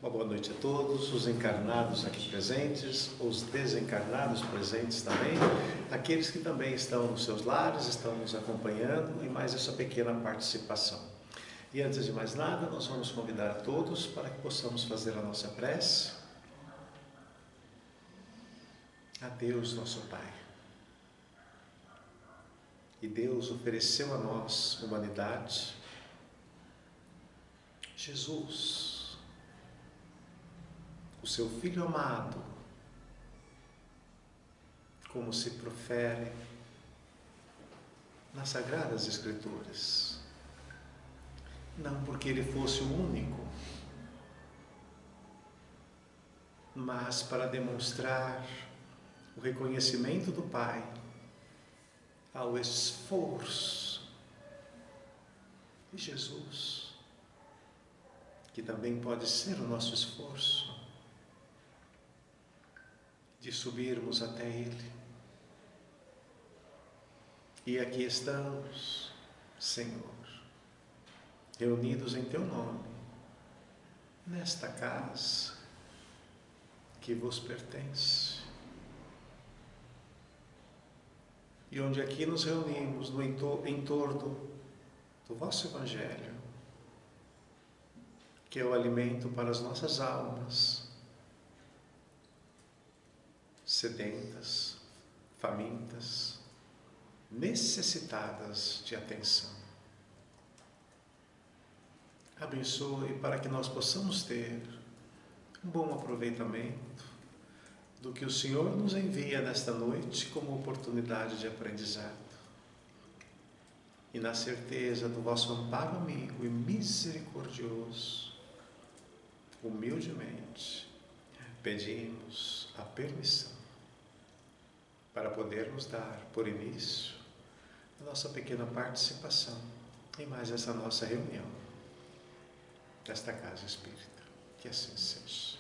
Uma boa noite a todos, os encarnados aqui presentes, os desencarnados presentes também, aqueles que também estão nos seus lares, estão nos acompanhando e mais essa pequena participação. E antes de mais nada, nós vamos convidar a todos para que possamos fazer a nossa prece a Deus, nosso Pai. E Deus ofereceu a nós, humanidade, Jesus, o seu Filho amado, como se profere nas Sagradas Escrituras. Não porque ele fosse o único, mas para demonstrar o reconhecimento do Pai ao esforço de Jesus, que também pode ser o nosso esforço de subirmos até Ele. E aqui estamos, Senhor, reunidos em Teu nome, nesta casa que vos pertence. E onde aqui nos reunimos no entorno do vosso Evangelho, que é o alimento para as nossas almas, sedentas, famintas, necessitadas de atenção. Abençoe para que nós possamos ter um bom aproveitamento do que o Senhor nos envia nesta noite como oportunidade de aprendizado. E na certeza do vosso amparo amigo e misericordioso, humildemente, pedimos a permissão para podermos dar por início a nossa pequena participação em mais essa nossa reunião desta Casa Espírita. Que assim seja.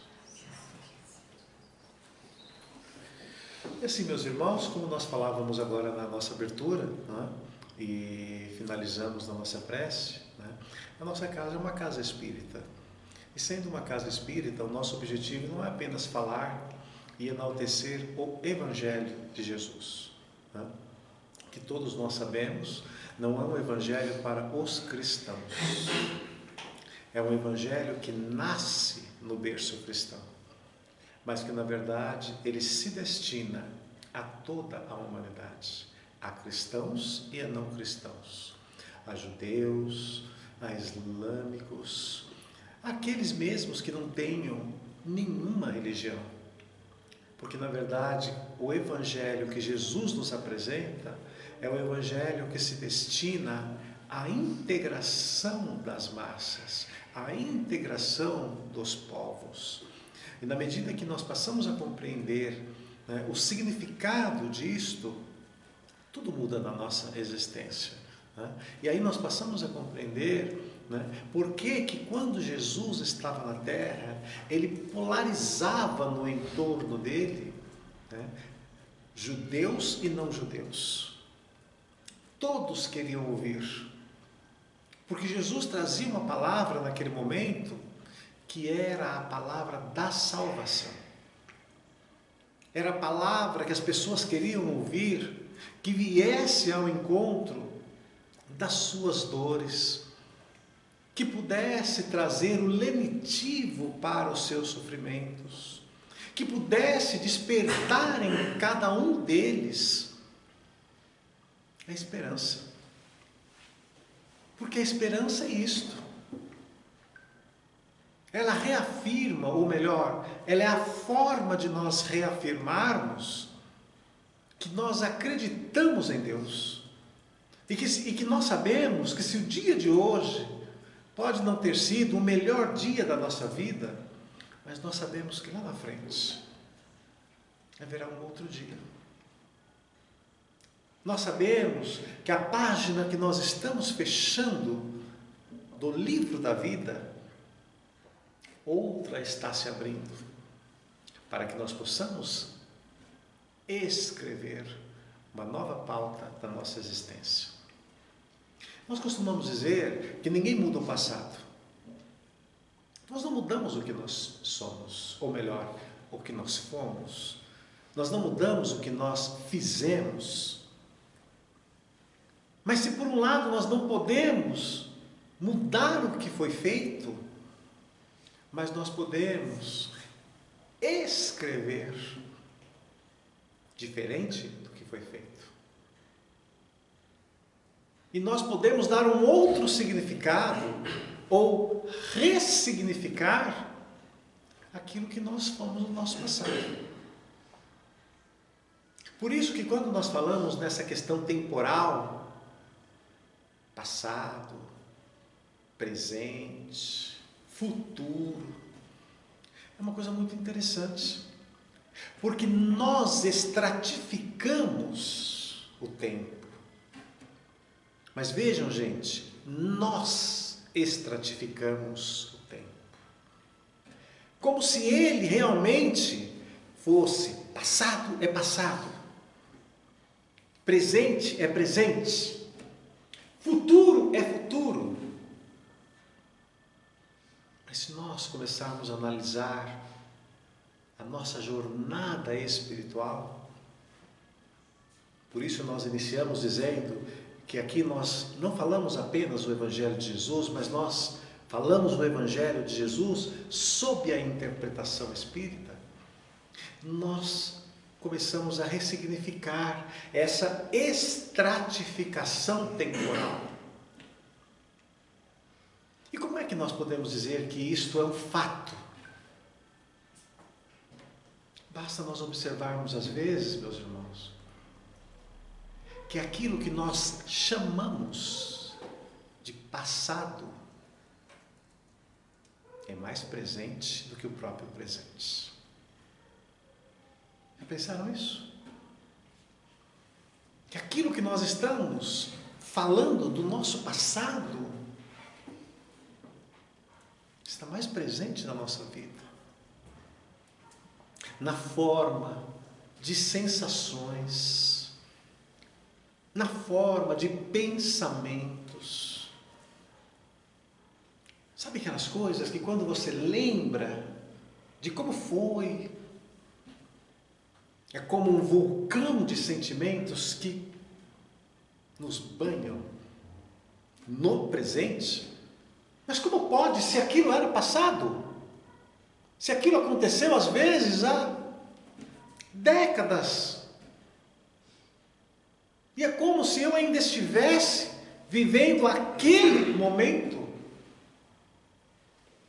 E assim, meus irmãos, como nós falávamos agora na nossa abertura, né, e finalizamos na nossa prece, né, a nossa casa é uma casa espírita. E sendo uma casa espírita, o nosso objetivo não é apenas falar e enaltecer o Evangelho de Jesus, né? Que todos nós sabemos, não é um Evangelho para os cristãos. É um Evangelho que nasce no berço cristão, mas que na verdade ele se destina a toda a humanidade, a cristãos e a não cristãos, a judeus, a islâmicos, aqueles mesmos que não tenham nenhuma religião. Porque, na verdade, o Evangelho que Jesus nos apresenta é o Evangelho que se destina à integração das massas, à integração dos povos. E na medida que nós passamos a compreender, né, o significado disto, tudo muda na nossa existência, né? E aí nós passamos a compreender, né, por que quando Jesus estava na terra, ele polarizava no entorno dele, né, judeus e não judeus. Todos queriam ouvir, porque Jesus trazia uma palavra naquele momento que era a palavra da salvação. Era a palavra que as pessoas queriam ouvir, que viesse ao encontro das suas dores, que pudesse trazer o lenitivo para os seus sofrimentos, que pudesse despertar em cada um deles a esperança. Porque a esperança é isto. Ela reafirma, ou melhor, ela é a forma de nós reafirmarmos que nós acreditamos em Deus. E que nós sabemos que se o dia de hoje pode não ter sido o melhor dia da nossa vida, mas nós sabemos que lá na frente haverá um outro dia. Nós sabemos que a página que nós estamos fechando do livro da vida, outra está se abrindo, para que nós possamos escrever uma nova pauta da nossa existência. Nós costumamos dizer que ninguém muda o passado. Nós não mudamos o que nós somos, ou melhor, o que nós fomos. Nós não mudamos o que nós fizemos. Mas se por um lado nós não podemos mudar o que foi feito, mas nós podemos escrever diferente do que foi feito. E nós podemos dar um outro significado ou ressignificar aquilo que nós fomos no nosso passado. Por isso que quando nós falamos nessa questão temporal, passado, presente, futuro, é uma coisa muito interessante, porque nós estratificamos o tempo. Mas vejam, gente, nós estratificamos o tempo. Como se ele realmente fosse passado é passado, presente é presente, futuro é futuro. Mas se nós começarmos a analisar a nossa jornada espiritual, por isso nós iniciamos dizendo que aqui nós não falamos apenas o Evangelho de Jesus, mas nós falamos o Evangelho de Jesus sob a interpretação espírita. Nós começamos a ressignificar essa estratificação temporal. E como é que nós podemos dizer que isto é um fato? Basta nós observarmos às vezes, meus irmãos, que aquilo que nós chamamos de passado é mais presente do que o próprio presente. Já pensaram isso? Que aquilo que nós estamos falando do nosso passado está mais presente na nossa vida, na forma de sensações, na forma de pensamentos. Sabe aquelas coisas que quando você lembra de como foi, é como um vulcão de sentimentos que nos banham no presente? Mas como pode, se aquilo era passado? Se aquilo aconteceu às vezes há décadas? E é como se eu ainda estivesse vivendo aquele momento.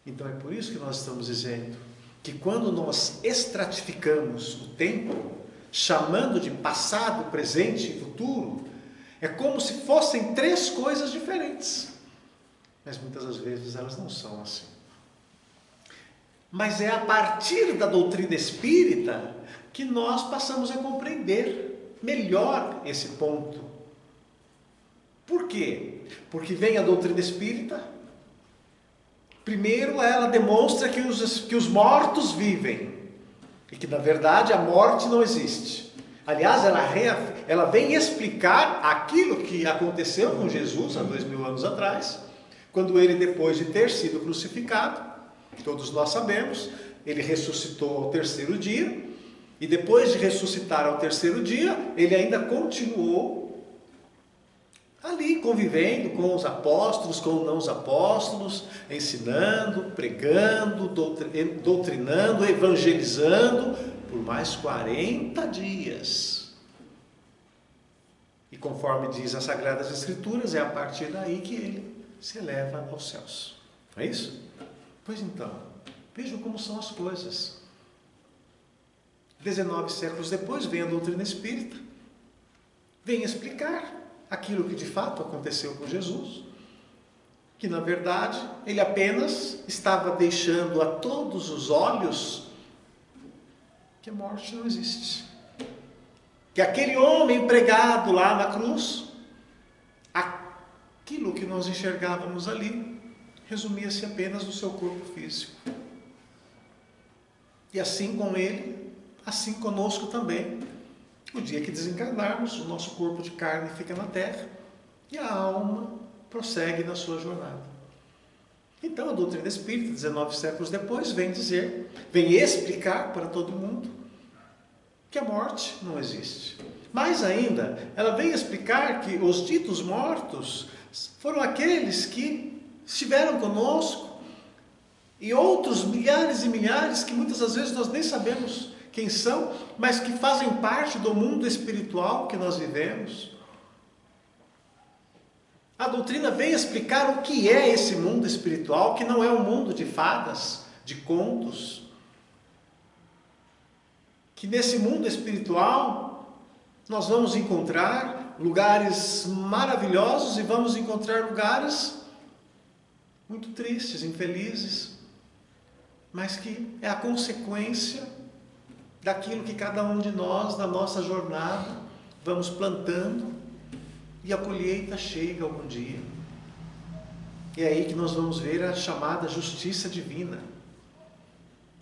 Então é por isso que nós estamos dizendo que quando nós estratificamos o tempo, chamando de passado, presente e futuro, é como se fossem três coisas diferentes. Mas muitas das vezes elas não são assim. Mas é a partir da doutrina espírita que nós passamos a compreender melhor esse ponto. Por quê? Porque vem a doutrina espírita. Primeiro, ela demonstra que os mortos vivem e que, na verdade, a morte não existe. Aliás, ela vem explicar aquilo que aconteceu com Jesus há 2000 anos atrás, quando ele, depois de ter sido crucificado, todos nós sabemos, ele ressuscitou ao terceiro dia, e depois de ressuscitar ao terceiro dia, ele ainda continuou ali convivendo com os apóstolos, com os não apóstolos, ensinando, pregando, doutrinando, evangelizando por mais 40 dias. E conforme diz as Sagradas Escrituras, é a partir daí que ele se eleva aos céus. Não é isso? Pois então, vejam como são as coisas. 19 séculos depois vem a doutrina espírita, vem explicar aquilo que de fato aconteceu com Jesus, que na verdade ele apenas estava deixando a todos os olhos que a morte não existe, que aquele homem pregado lá na cruz, aquilo que nós enxergávamos ali, resumia-se apenas no seu corpo físico. E assim com ele, assim conosco também. O dia que desencarnarmos, o nosso corpo de carne fica na terra e a alma prossegue na sua jornada. Então a doutrina espírita, 19 séculos depois, vem explicar para todo mundo que a morte não existe. Mais ainda, ela vem explicar que os ditos mortos foram aqueles que estiveram conosco e outros milhares e milhares que muitas das vezes nós nem sabemos quem são, mas que fazem parte do mundo espiritual que nós vivemos. A doutrina vem explicar o que é esse mundo espiritual, que não é um mundo de fadas, de contos. Que nesse mundo espiritual nós vamos encontrar lugares maravilhosos e vamos encontrar lugares muito tristes, infelizes, mas que é a consequência daquilo que cada um de nós, na nossa jornada, vamos plantando, e a colheita chega algum dia. E é aí que nós vamos ver a chamada justiça divina.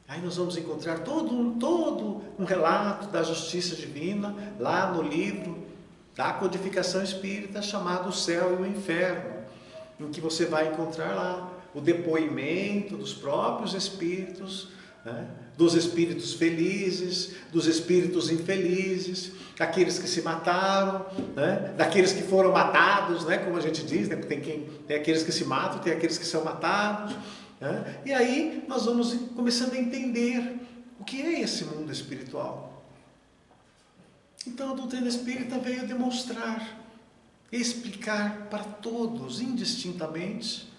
Aí nós vamos encontrar todo um relato da justiça divina, lá no livro da codificação espírita, chamado O Céu e o Inferno, em que você vai encontrar lá o depoimento dos próprios espíritos, né? Dos espíritos felizes, dos espíritos infelizes, daqueles que se mataram, né? Daqueles que foram matados, né? Como a gente diz, né? Tem aqueles que se matam, tem aqueles que são matados, né? E aí nós vamos começando a entender o que é esse mundo espiritual. Então a doutrina espírita veio demonstrar, explicar para todos, indistintamente,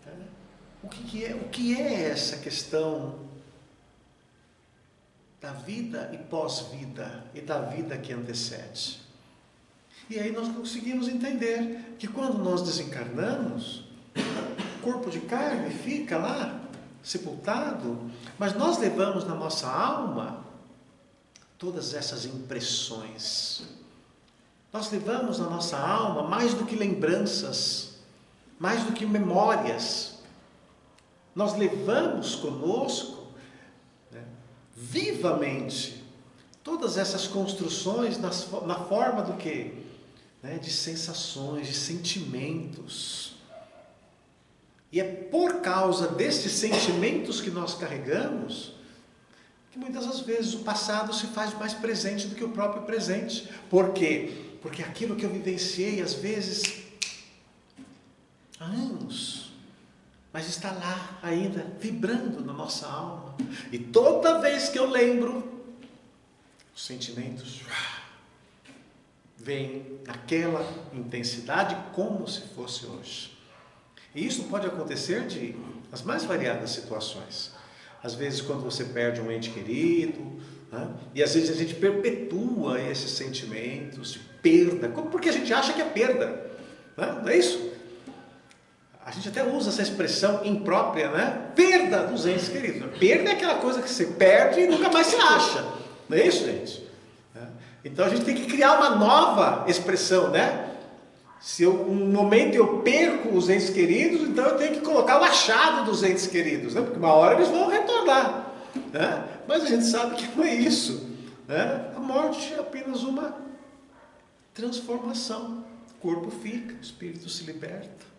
né? o que é essa questão da vida e pós-vida, e da vida que antecede. E aí nós conseguimos entender que quando nós desencarnamos, o corpo de carne fica lá, sepultado, mas nós levamos na nossa alma todas essas impressões. Nós levamos na nossa alma mais do que lembranças, mais do que memórias. Nós levamos conosco, vivamente, todas essas construções na forma do quê? De sensações, de sentimentos. E é por causa desses sentimentos que nós carregamos, que muitas das vezes o passado se faz mais presente do que o próprio presente. Por quê? Porque aquilo que eu vivenciei, às vezes, há anos, mas está lá ainda, vibrando na nossa alma. E toda vez que eu lembro, os sentimentos vêm naquela intensidade como se fosse hoje. E isso pode acontecer nas mais variadas situações. Às vezes quando você perde um ente querido, né? E às vezes a gente perpetua esses sentimentos de perda, porque a gente acha que é perda, né? Não é isso? A gente até usa essa expressão imprópria, né? Perda dos entes queridos. Perda é aquela coisa que você perde e nunca mais se acha. Não é isso, gente? Então a gente tem que criar uma nova expressão, né? Se um momento eu perco os entes queridos, então eu tenho que colocar o achado dos entes queridos, né? Porque uma hora eles vão retornar, né? Mas a gente sabe que não é isso, né? A morte é apenas uma transformação. O corpo fica, o espírito se liberta.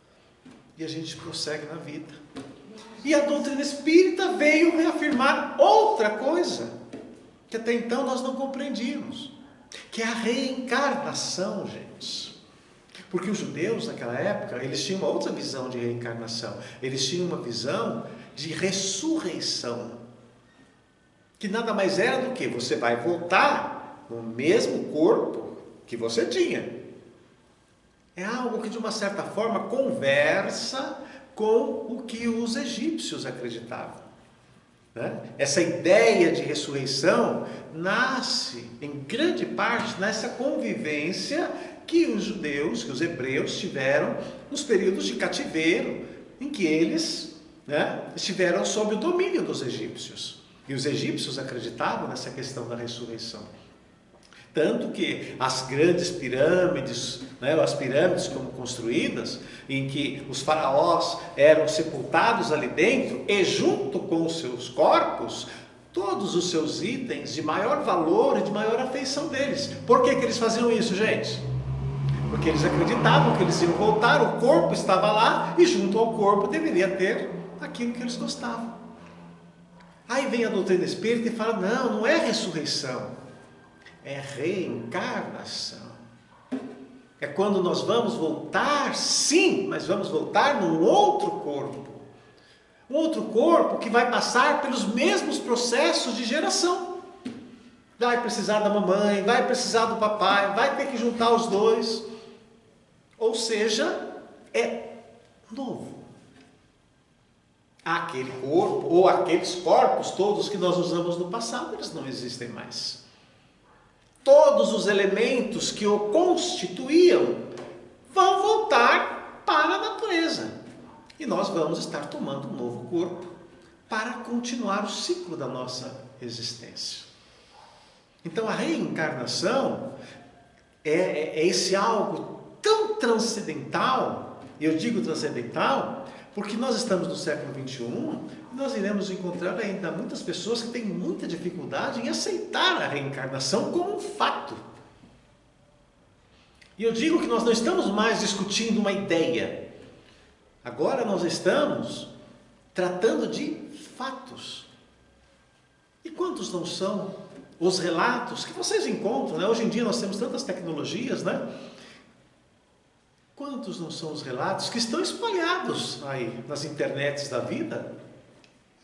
E a gente prossegue na vida. E a doutrina espírita veio reafirmar outra coisa, que até então nós não compreendíamos, que é a reencarnação, gente. Porque os judeus naquela época, eles tinham uma outra visão de reencarnação. Eles tinham uma visão de ressurreição, que nada mais era do que você vai voltar no mesmo corpo que você tinha. É algo que de uma certa forma conversa com o que os egípcios acreditavam, né? Essa ideia de ressurreição nasce em grande parte nessa convivência que os judeus, que os hebreus tiveram nos períodos de cativeiro, em que eles, né, estiveram sob o domínio dos egípcios. E os egípcios acreditavam nessa questão da ressurreição. Tanto que as grandes pirâmides, né, as pirâmides como construídas, em que os faraós eram sepultados ali dentro, e junto com os seus corpos, todos os seus itens de maior valor e de maior afeição deles. Por que eles faziam isso, gente? Porque eles acreditavam que eles iam voltar, o corpo estava lá, e junto ao corpo deveria ter aquilo que eles gostavam. Aí vem a doutrina espírita e fala, não é ressurreição, é reencarnação. É quando nós vamos voltar, sim, mas vamos voltar num outro corpo. Um outro corpo que vai passar pelos mesmos processos de geração. Vai precisar da mamãe, vai precisar do papai, vai ter que juntar os dois. Ou seja, é novo. Aquele corpo, ou aqueles corpos todos que nós usamos no passado, eles não existem mais. Todos os elementos que o constituíam vão voltar para a natureza. E nós vamos estar tomando um novo corpo para continuar o ciclo da nossa existência. Então a reencarnação é esse algo tão transcendental, eu digo transcendental, porque nós estamos no século XXI e nós iremos encontrar ainda muitas pessoas que têm muita dificuldade em aceitar a reencarnação como um fato. E eu digo que nós não estamos mais discutindo uma ideia. Agora nós estamos tratando de fatos. E quantos não são os relatos que vocês encontram, né? Hoje em dia nós temos tantas tecnologias, né? Quantos não são os relatos que estão espalhados aí nas internets da vida,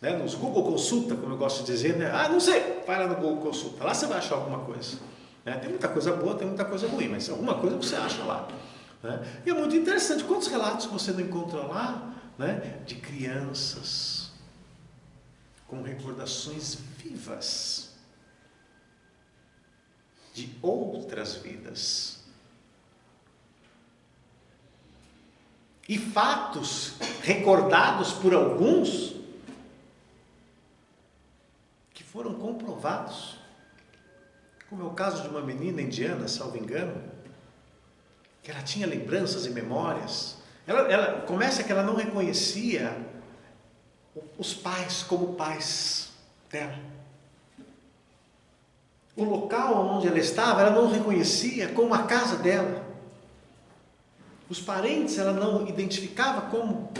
né? Nos Google Consulta, como eu gosto de dizer, né? Ah, não sei, vai lá no Google Consulta, lá você vai achar alguma coisa, né? Tem muita coisa boa, tem muita coisa ruim, mas alguma coisa você acha lá, né? E é muito interessante, quantos relatos você não encontra lá, né? De crianças com recordações vivas de outras vidas. E fatos recordados por alguns que foram comprovados, como é o caso de uma menina indiana, salvo engano, que ela tinha lembranças e memórias. Ela começa que ela não reconhecia os pais como pais dela. O local onde ela estava, ela não reconhecia como a casa dela. Os parentes ela não identificava como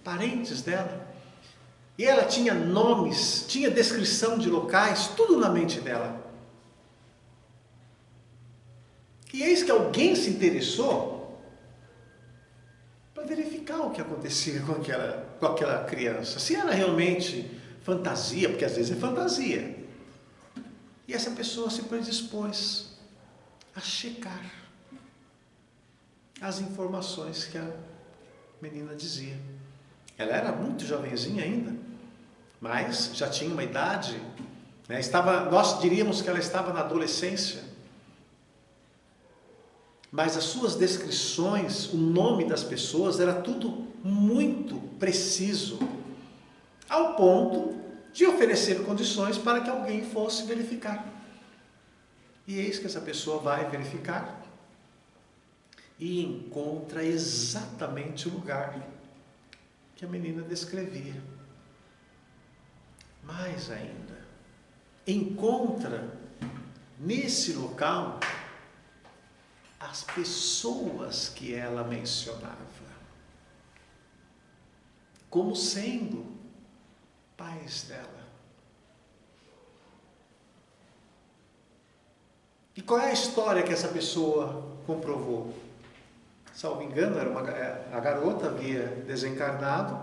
parentes dela. E ela tinha nomes, tinha descrição de locais, tudo na mente dela. E eis que alguém se interessou para verificar o que acontecia com aquela criança. Se era realmente fantasia, porque às vezes é fantasia. E essa pessoa se predispôs a checar as informações que a menina dizia. Ela era muito jovenzinha ainda, mas já tinha uma idade, né? Nós diríamos que ela estava na adolescência, mas as suas descrições, o nome das pessoas, era tudo muito preciso, ao ponto de oferecer condições para que alguém fosse verificar. E eis que essa pessoa vai verificar e encontra exatamente o lugar que a menina descrevia. Mais ainda, encontra nesse local as pessoas que ela mencionava como sendo pais dela. E qual é a história que essa pessoa comprovou? Salvo engano, a garota havia desencarnado,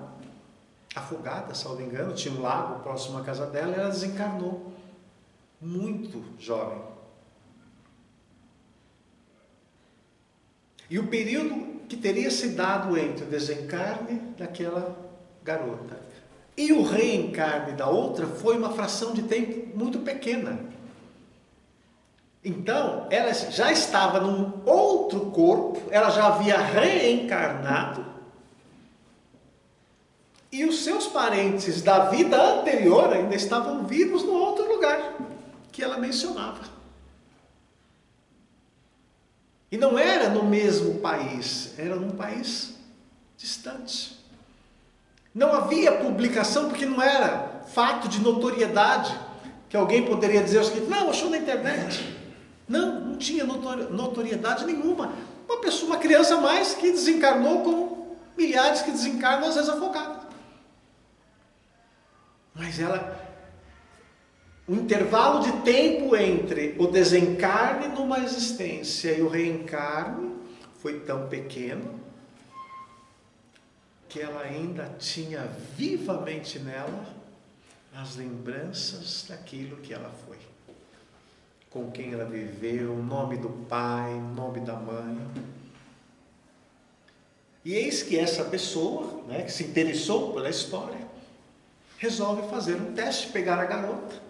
afogada, salvo engano, tinha um lago próximo à casa dela, e ela desencarnou, muito jovem. E o período que teria se dado entre o desencarne daquela garota e o reencarne da outra foi uma fração de tempo muito pequena. Então, ela já estava num outro corpo, ela já havia reencarnado, e os seus parentes da vida anterior ainda estavam vivos no outro lugar que ela mencionava. E não era no mesmo país, era num país distante. Não havia publicação, porque não era fato de notoriedade, que alguém poderia dizer o seguinte: não, achou na internet. Não tinha notoriedade nenhuma. Uma criança a mais que desencarnou, como milhares que desencarnam, às vezes afogados. Mas o intervalo de tempo entre o desencarne numa existência e o reencarne foi tão pequeno que ela ainda tinha vivamente nela as lembranças daquilo que ela foi, com quem ela viveu, o nome do pai, o nome da mãe. E eis que essa pessoa, que se interessou pela história, resolve fazer um teste, pegar a garota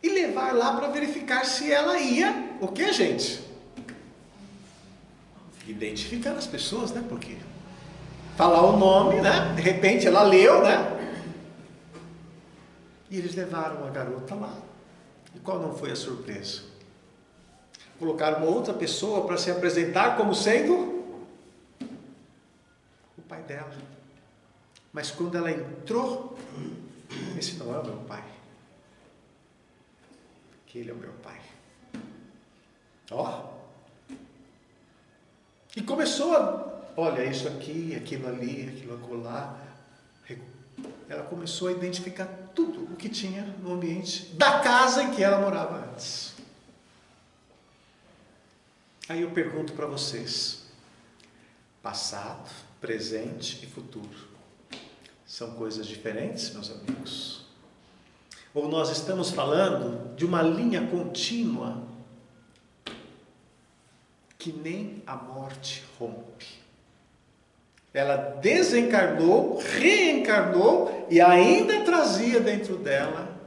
e levar lá para verificar se ela ia, o que, gente? Identificar as pessoas, Porque falar o nome, de repente ela leu, E eles levaram a garota lá. E qual não foi a surpresa? Colocaram uma outra pessoa para se apresentar como sendo o pai dela. Mas quando ela entrou, esse não é o meu pai. Aquele é o meu pai. E começou olha, isso aqui, aquilo ali, aquilo acolá. Ela começou a identificar tudo o que tinha no ambiente da casa em que ela morava antes. Aí eu pergunto para vocês: passado, presente e futuro são coisas diferentes, meus amigos? Ou nós estamos falando de uma linha contínua que nem a morte rompe? Ela desencarnou, reencarnou e ainda trazia dentro dela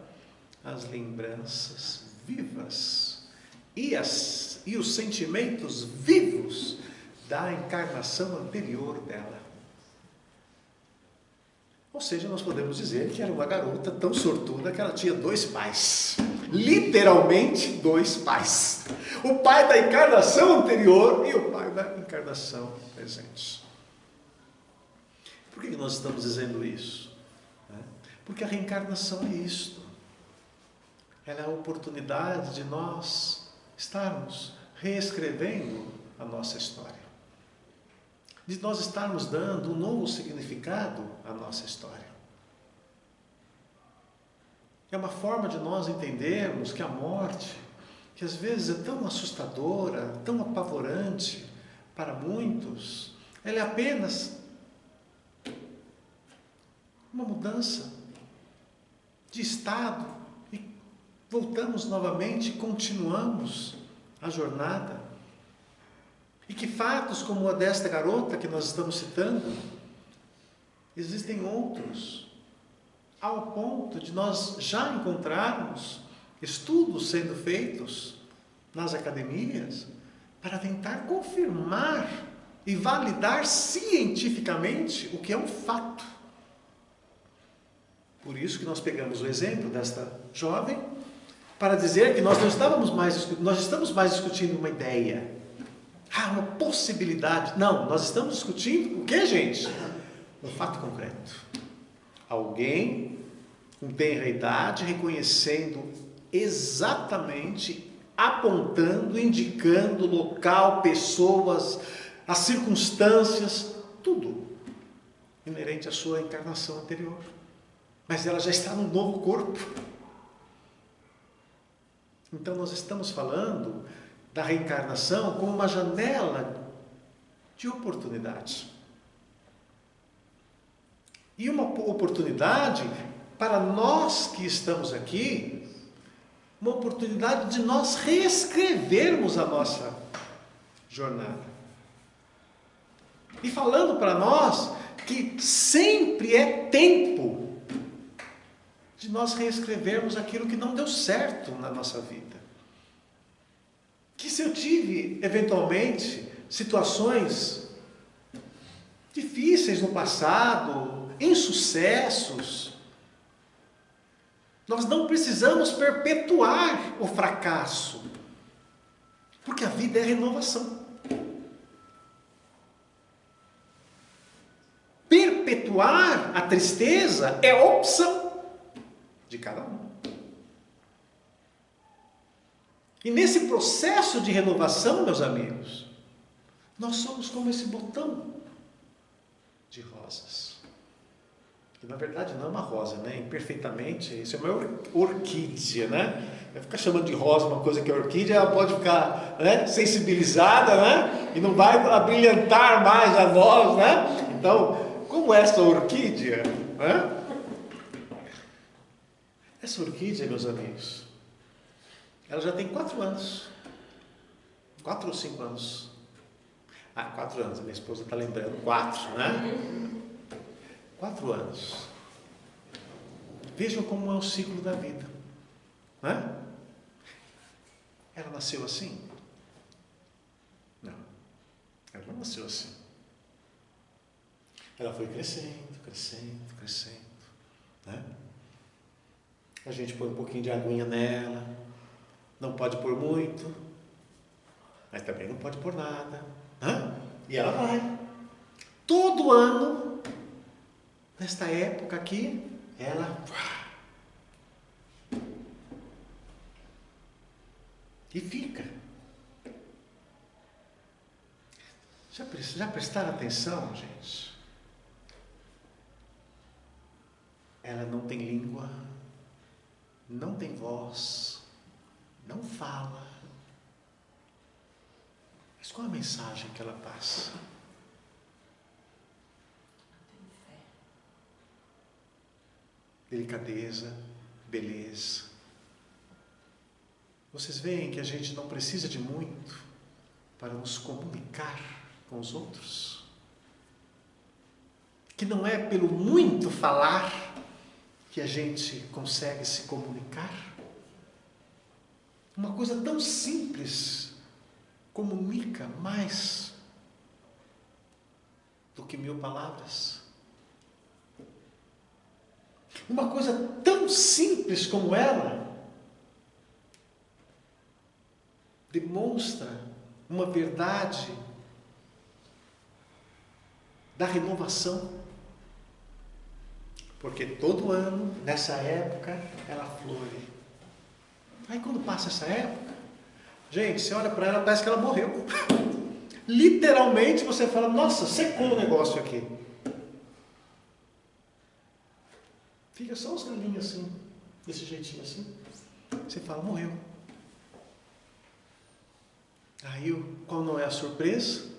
as lembranças vivas e os sentimentos vivos da encarnação anterior dela. Ou seja, nós podemos dizer que era uma garota tão sortuda que ela tinha 2 pais. Literalmente 2 pais. O pai da encarnação anterior e o pai da encarnação presente. Por que nós estamos dizendo isso? Porque a reencarnação é isto. Ela é a oportunidade de nós estarmos reescrevendo a nossa história. De nós estarmos dando um novo significado à nossa história. É uma forma de nós entendermos que a morte, que às vezes é tão assustadora, tão apavorante para muitos, ela é apenas uma mudança de estado e voltamos novamente, continuamos a jornada. E que fatos como a desta garota que nós estamos citando, existem outros, ao ponto de nós já encontrarmos estudos sendo feitos nas academias para tentar confirmar e validar cientificamente o que é um fato. Por isso que nós pegamos o exemplo desta jovem para dizer que nós estamos mais discutindo uma ideia, uma possibilidade. Não, nós estamos discutindo o que, gente? Um fato concreto. Alguém com tenra idade reconhecendo exatamente, apontando, indicando local, pessoas, as circunstâncias, tudo inerente à sua encarnação anterior. Mas ela já está num novo corpo. Então nós estamos falando da reencarnação como uma janela de oportunidade. E uma oportunidade para nós que estamos aqui, uma oportunidade de nós reescrevermos a nossa jornada. E falando para nós que sempre é tempo de nós reescrevermos aquilo que não deu certo na nossa vida. Que se eu tive, eventualmente, situações difíceis no passado, insucessos, nós não precisamos perpetuar o fracasso, porque a vida é renovação. Perpetuar a tristeza é opção de cada um. E nesse processo de renovação, meus amigos, nós somos como esse botão de rosas. que na verdade não é uma rosa, né? Imperfeitamente, isso é uma orquídea, né? Vai ficar chamando de rosa uma coisa que é orquídea, ela pode ficar, né, sensibilizada, né? E não vai abrilhantar mais a nós, né? Então, como essa orquídea, né? Essa orquídea, meus amigos, ela já tem 4 anos. 4 ou 5 anos. 4 anos, a minha esposa está lembrando, 4, né? 4 anos. Vejam como é o ciclo da vida, né? Ela nasceu assim? Não, ela não nasceu assim. Ela foi crescendo, crescendo, crescendo, né? A gente põe um pouquinho de aguinha nela, não pode pôr muito, mas também não pode pôr nada, né? E ela vai. Todo ano, nesta época aqui, ela... E fica. Já prestaram atenção, gente? Ela não tem língua, não tem voz, não fala. Mas qual a mensagem que ela passa? Delicadeza, beleza. Vocês veem que a gente não precisa de muito para nos comunicar com os outros? Que não é pelo muito falar que a gente consegue se comunicar? Uma coisa tão simples comunica mais do que 1000 palavras. Uma coisa tão simples como ela demonstra uma verdade da renovação. Porque todo ano, nessa época, ela flore. Aí quando passa essa época, gente, você olha para ela, parece que ela morreu. Literalmente você fala, nossa, secou o negócio aqui. Fica só os galinhos assim, desse jeitinho assim. Você fala, morreu. Aí, qual não é a surpresa?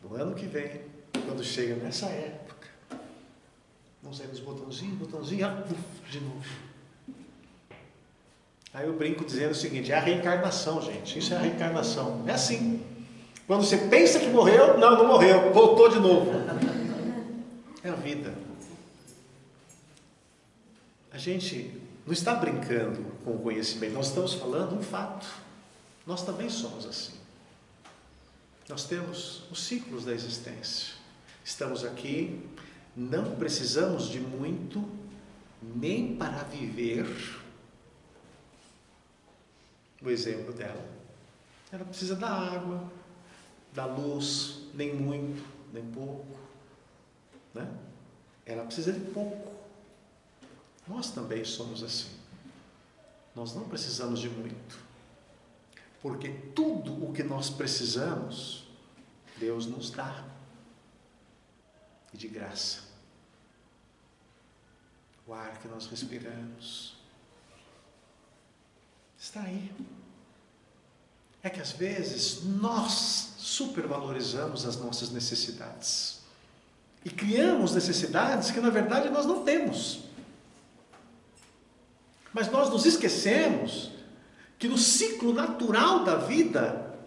No ano que vem, quando chega nessa época, vamos aí nos botãozinhos, de novo. Aí eu brinco dizendo o seguinte, é a reencarnação, gente. Isso é a reencarnação. É assim. Quando você pensa que morreu, não morreu, voltou de novo. É a vida. A gente não está brincando com o conhecimento, nós estamos falando um fato. Nós também somos assim. Nós temos os ciclos da existência. Estamos aqui, não precisamos de muito, nem para viver. O exemplo dela. Ela precisa da água, da luz, nem muito, nem pouco, né? Ela precisa de pouco. Nós também somos assim. Nós não precisamos de muito. Porque tudo o que nós precisamos, Deus nos dá. E de graça. O ar que nós respiramos está aí. É que às vezes nós supervalorizamos as nossas necessidades. E criamos necessidades que na verdade nós não temos. Mas nós nos esquecemos que no ciclo natural da vida,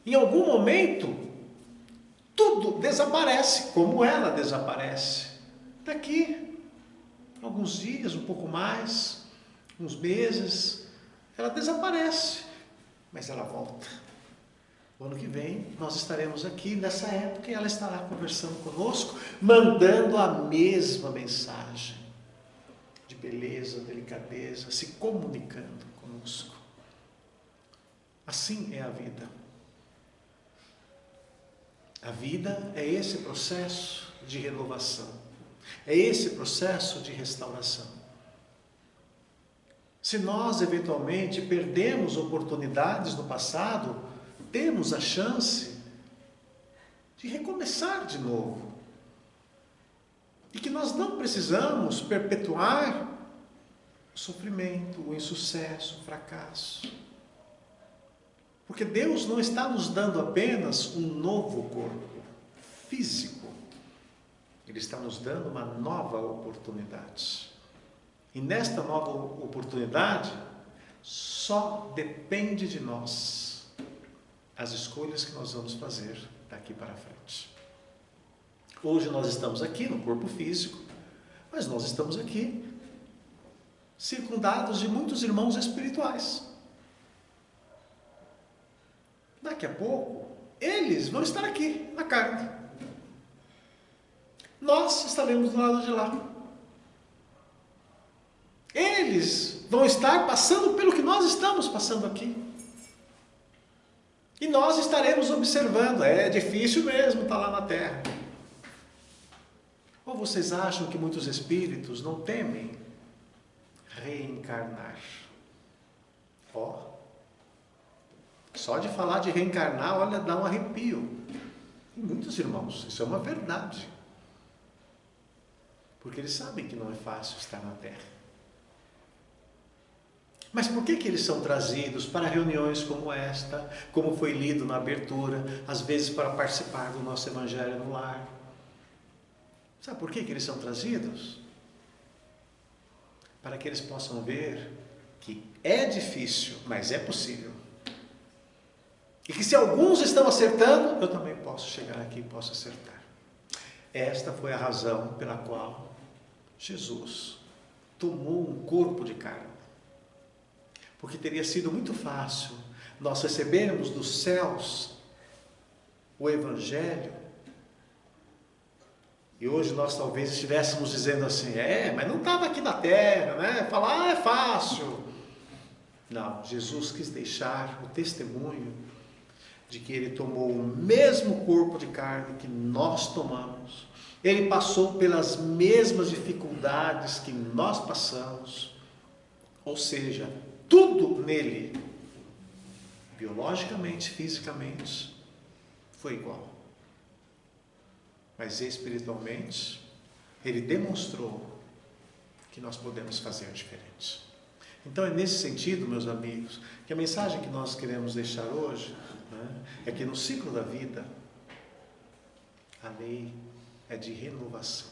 em algum momento, tudo desaparece, como ela desaparece. Daqui, alguns dias, um pouco mais, uns meses, ela desaparece, mas ela volta. O ano que vem, nós estaremos aqui nessa época e ela estará conversando conosco, mandando a mesma mensagem de beleza, delicadeza, se comunicando conosco. Assim é a vida. A vida é esse processo de renovação. É esse processo de restauração. Se nós eventualmente perdemos oportunidades no passado, temos a chance de recomeçar de novo. E que nós não precisamos perpetuar o sofrimento, o insucesso, o fracasso. Porque Deus não está nos dando apenas um novo corpo físico. Ele está nos dando uma nova oportunidade. E nesta nova oportunidade, só depende de nós as escolhas que nós vamos fazer daqui para frente. Hoje nós estamos aqui no corpo físico, mas nós estamos aqui circundados de muitos irmãos espirituais. Daqui a pouco, eles vão estar aqui, na carne. Nós estaremos do lado de lá. Eles vão estar passando pelo que nós estamos passando aqui. E nós estaremos observando. É difícil mesmo estar lá na terra. Ou vocês acham que muitos espíritos não temem reencarnar? Só de falar de reencarnar, olha, dá um arrepio. E muitos irmãos, isso é uma verdade. Porque eles sabem que não é fácil estar na terra. Mas por que eles são trazidos para reuniões como esta, como foi lido na abertura, às vezes para participar do nosso Evangelho no lar? Sabe por que eles são trazidos? Para que eles possam ver que é difícil, mas é possível. E que se alguns estão acertando, eu também posso chegar aqui e posso acertar. Esta foi a razão pela qual Jesus tomou um corpo de carne. Porque teria sido muito fácil nós recebermos dos céus o Evangelho. E hoje nós talvez estivéssemos dizendo assim, mas não estava aqui na terra, né? Falar é fácil. Não, Jesus quis deixar o testemunho de que Ele tomou o mesmo corpo de carne que nós tomamos. Ele passou pelas mesmas dificuldades que nós passamos. Ou seja, tudo nele, biologicamente, fisicamente, foi igual. Mas espiritualmente, Ele demonstrou que nós podemos fazer diferente. Então é nesse sentido, meus amigos, que a mensagem que nós queremos deixar hoje, é que no ciclo da vida, a lei é de renovação.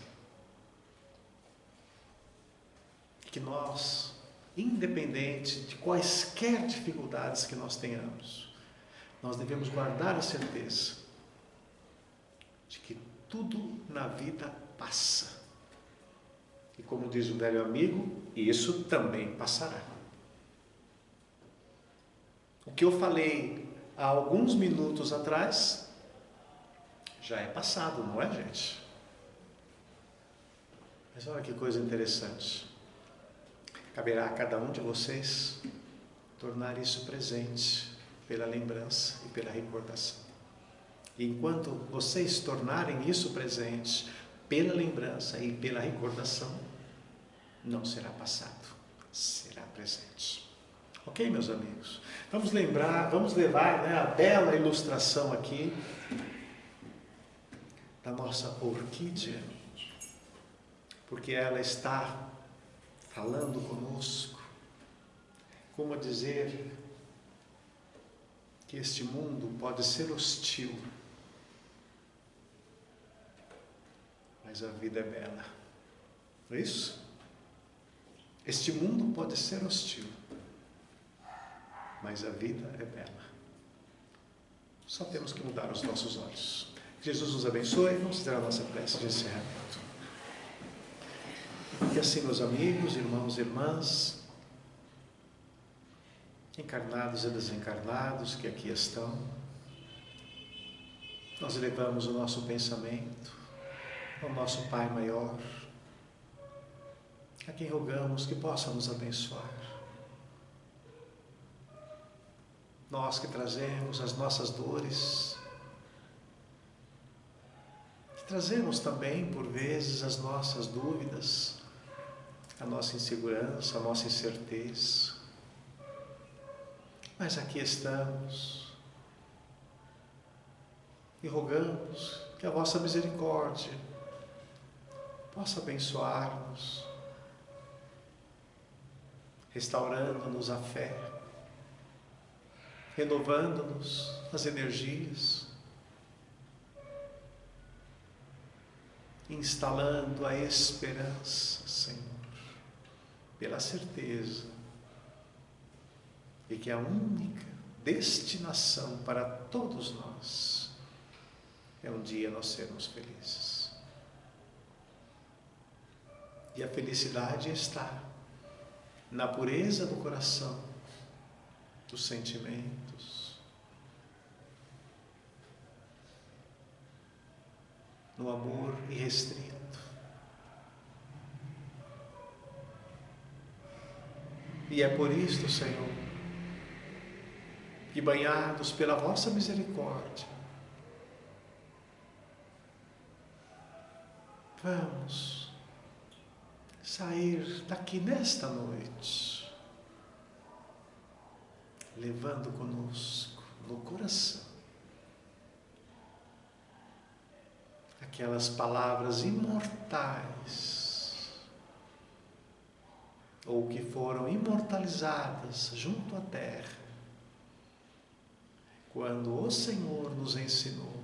Que nós, independente de quaisquer dificuldades que nós tenhamos, nós devemos guardar a certeza de que tudo na vida passa. E como diz o velho amigo, isso também passará. O que eu falei há alguns minutos atrás já é passado, não é, gente? Mas olha que coisa interessante. Caberá a cada um de vocês tornar isso presente pela lembrança e pela recordação. E enquanto vocês tornarem isso presente pela lembrança e pela recordação, não será passado, será presente. Ok, meus amigos? Vamos levar a bela ilustração aqui da nossa orquídea, porque ela está falando conosco, como dizer que este mundo pode ser hostil, mas a vida é bela. Não é isso? Este mundo pode ser hostil, mas a vida é bela. Só temos que mudar os nossos olhos. Jesus nos abençoe. Vamos fazer a nossa prece de encerramento. Que assim, meus amigos, irmãos e irmãs, encarnados e desencarnados que aqui estão, nós elevamos o nosso pensamento ao nosso Pai maior, a quem rogamos que possa nos abençoar. Nós que trazemos as nossas dores, que trazemos também, por vezes, as nossas dúvidas, a nossa insegurança, a nossa incerteza. Mas aqui estamos e rogamos que a vossa misericórdia possa abençoar-nos, restaurando-nos a fé, renovando-nos as energias, instalando a esperança, Senhor, pela certeza de que a única destinação para todos nós é um dia nós sermos felizes. E a felicidade está na pureza do coração, dos sentimentos, no amor irrestrito. E é por isto, Senhor, que banhados pela vossa misericórdia, vamos sair daqui nesta noite, levando conosco no coração aquelas palavras imortais, ou que foram imortalizadas junto à terra, quando o Senhor nos ensinou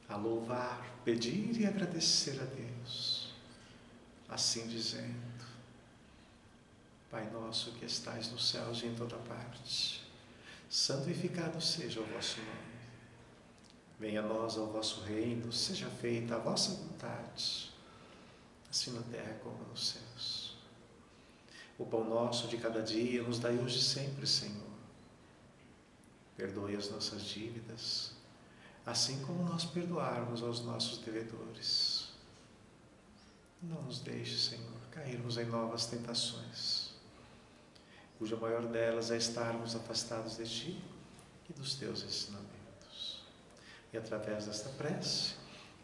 a louvar, pedir e agradecer a Deus, assim dizendo: Pai nosso que estais nos céus e em toda parte, santificado seja o vosso nome. Venha a nós o vosso reino, seja feita a vossa vontade, assim na terra como nos céus. O pão nosso de cada dia nos dai hoje e sempre, Senhor. Perdoe as nossas dívidas, assim como nós perdoarmos aos nossos devedores. Não nos deixe, Senhor, cairmos em novas tentações, cuja maior delas é estarmos afastados de Ti e dos Teus ensinamentos. E através desta prece,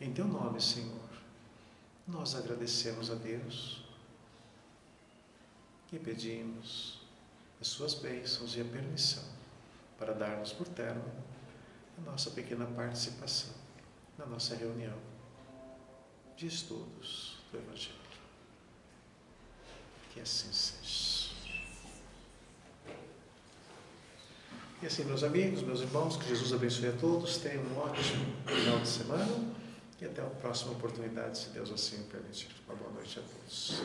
em Teu nome, Senhor, nós agradecemos a Deus e pedimos as Suas bênçãos e a permissão para darmos por término a nossa pequena participação na nossa reunião de estudos do Evangelho. Que assim seja. E assim, meus amigos, meus irmãos, que Jesus abençoe a todos, tenham um ótimo final de semana e até a próxima oportunidade, se Deus assim permitir. Uma boa noite a todos.